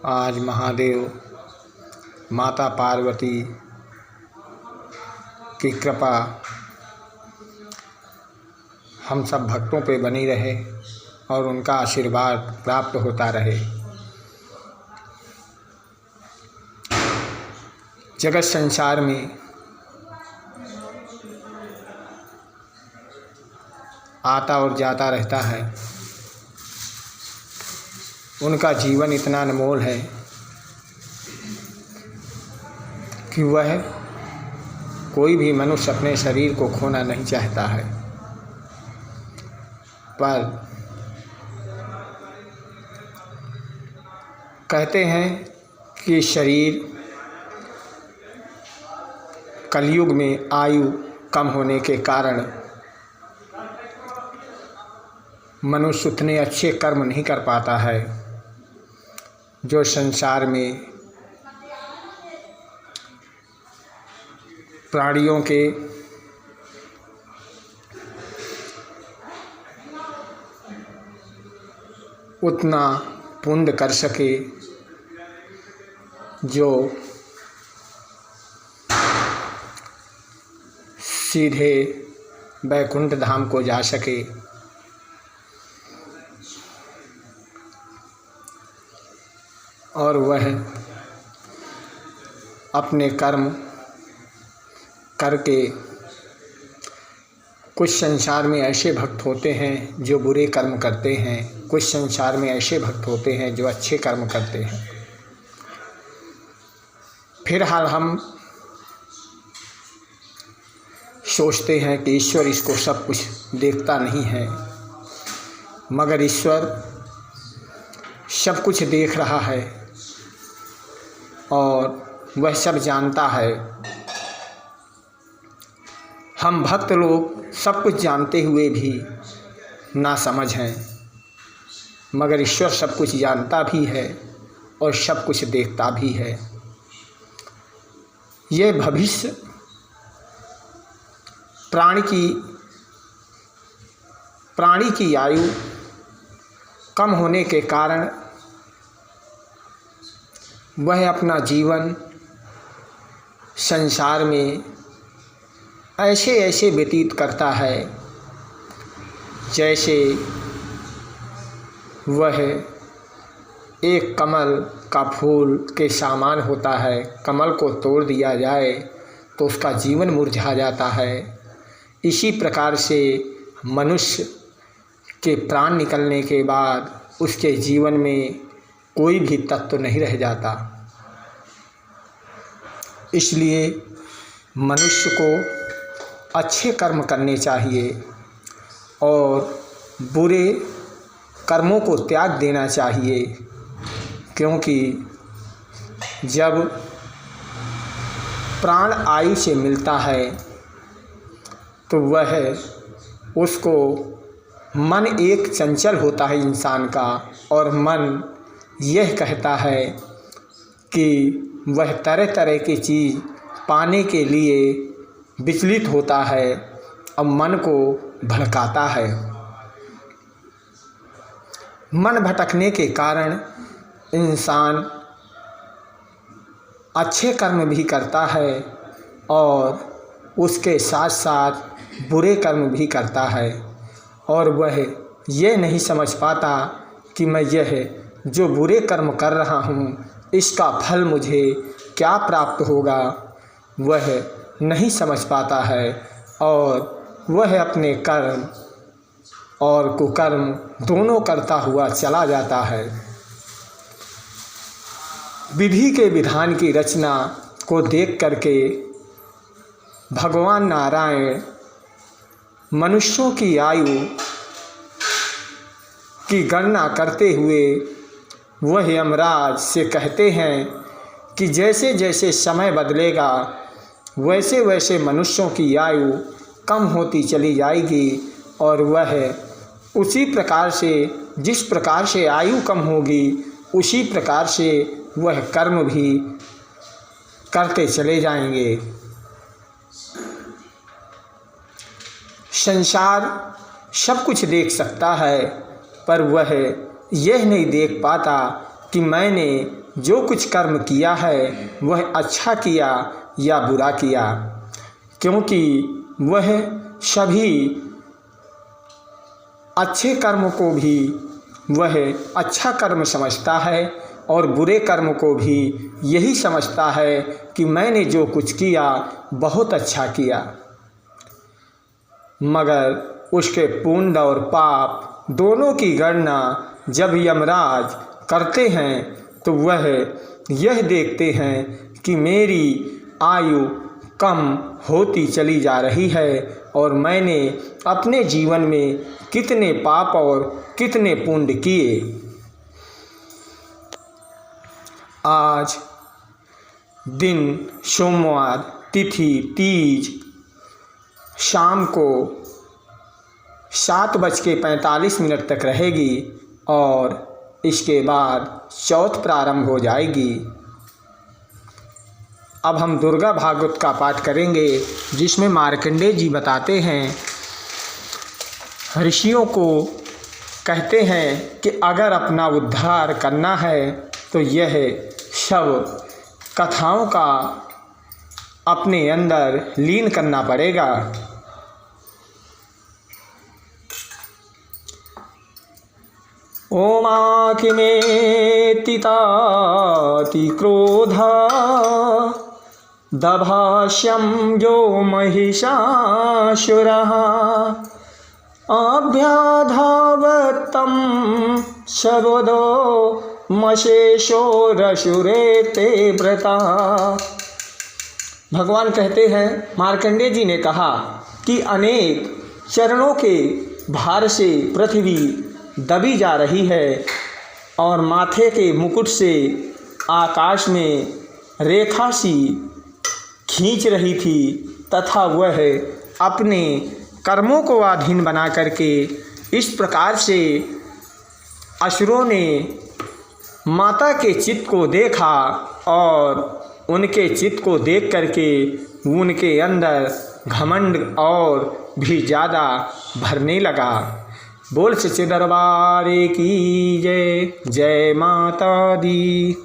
आज महादेव माता पार्वती की कृपा हम सब भक्तों पे बनी रहे और उनका आशीर्वाद प्राप्त होता रहे। जगत संसार में आता और जाता रहता है, उनका जीवन इतना अनमोल है कि वह कोई भी मनुष्य अपने शरीर को खोना नहीं चाहता है, पर कहते हैं कि शरीर कलयुग में आयु कम होने के कारण मनुष्य उतने अच्छे कर्म नहीं कर पाता है जो संसार में प्राणियों के उतना पुण्य कर सके जो सीधे वैकुंठ धाम को जा सके। और वह अपने कर्म करके, कुछ संसार में ऐसे भक्त होते हैं जो बुरे कर्म करते हैं, कुछ संसार में ऐसे भक्त होते हैं जो अच्छे कर्म करते हैं। फिलहाल हम सोचते हैं कि ईश्वर इसको सब कुछ देखता नहीं है, मगर ईश्वर सब कुछ देख रहा है और वह सब जानता है। हम भक्त लोग सब कुछ जानते हुए भी ना समझ हैं, मगर ईश्वर सब कुछ जानता भी है और सब कुछ देखता भी है। ये भविष्य प्राणी की आयु कम होने के कारण वह अपना जीवन संसार में ऐसे ऐसे व्यतीत करता है जैसे वह एक कमल का फूल के समान होता है। कमल को तोड़ दिया जाए तो उसका जीवन मुरझा जाता है। इसी प्रकार से मनुष्य के प्राण निकलने के बाद उसके जीवन में कोई भी तत्व नहीं रह जाता। इसलिए मनुष्य को अच्छे कर्म करने चाहिए और बुरे कर्मों को त्याग देना चाहिए, क्योंकि जब प्राण आयु से मिलता है तो वह उसको मन एक चंचल होता है इंसान का, और मन यह कहता है कि वह तरह तरह की चीज़ पाने के लिए विचलित होता है और मन को भटकाता है। मन भटकने के कारण इंसान अच्छे कर्म भी करता है और उसके साथ साथ बुरे कर्म भी करता है, और वह यह नहीं समझ पाता कि मैं यह जो बुरे कर्म कर रहा हूँ इसका फल मुझे क्या प्राप्त होगा, वह नहीं समझ पाता है और वह अपने कर्म और कुकर्म दोनों करता हुआ चला जाता है। विधि के विधान की रचना को देख करके भगवान नारायण मनुष्यों की आयु की गणना करते हुए वह यमराज से कहते हैं कि जैसे जैसे समय बदलेगा वैसे वैसे मनुष्यों की आयु कम होती चली जाएगी, और वह उसी प्रकार से, जिस प्रकार से आयु कम होगी उसी प्रकार से वह कर्म भी करते चले जाएंगे। संसार सब कुछ देख सकता है, पर वह यह नहीं देख पाता कि मैंने जो कुछ कर्म किया है वह अच्छा किया या बुरा किया, क्योंकि वह सभी अच्छे कर्म को भी वह अच्छा कर्म समझता है और बुरे कर्म को भी यही समझता है कि मैंने जो कुछ किया बहुत अच्छा किया। मगर उसके पुण्य और पाप दोनों की गणना जब यमराज करते हैं तो वह यह देखते हैं कि मेरी आयु कम होती चली जा रही है और मैंने अपने जीवन में कितने पाप और कितने पुण्य किए। आज दिन सोमवार, तिथि तीज, शाम को 7:45 तक रहेगी और इसके बाद चौथ प्रारंभ हो जाएगी। अब हम दुर्गा भागवत का पाठ करेंगे, जिसमें मार्कंडेय जी बताते हैं, ऋषियों को कहते हैं कि अगर अपना उद्धार करना है तो यह सब कथाओं का अपने अंदर लीन करना पड़ेगा। ओमाकिमेति ताति क्रोधा दभाष्यं यो महिषासुरः अभ्याधावतं शबदो मशेषो रसुरे ते व्रता। भगवान कहते हैं, मार्कंडेय जी ने कहा कि अनेक चरणों के भार से पृथ्वी दबी जा रही है और माथे के मुकुट से आकाश में रेखा सी खींच रही थी, तथा वह अपने कर्मों को अधीन बना करके इस प्रकार से असुरों ने माता के चित्त को देखा और उनके चित्त को देख करके उनके अंदर घमंड और भी ज़्यादा भरने लगा। बोल सच्चे दरबार की जय। जय माता दी।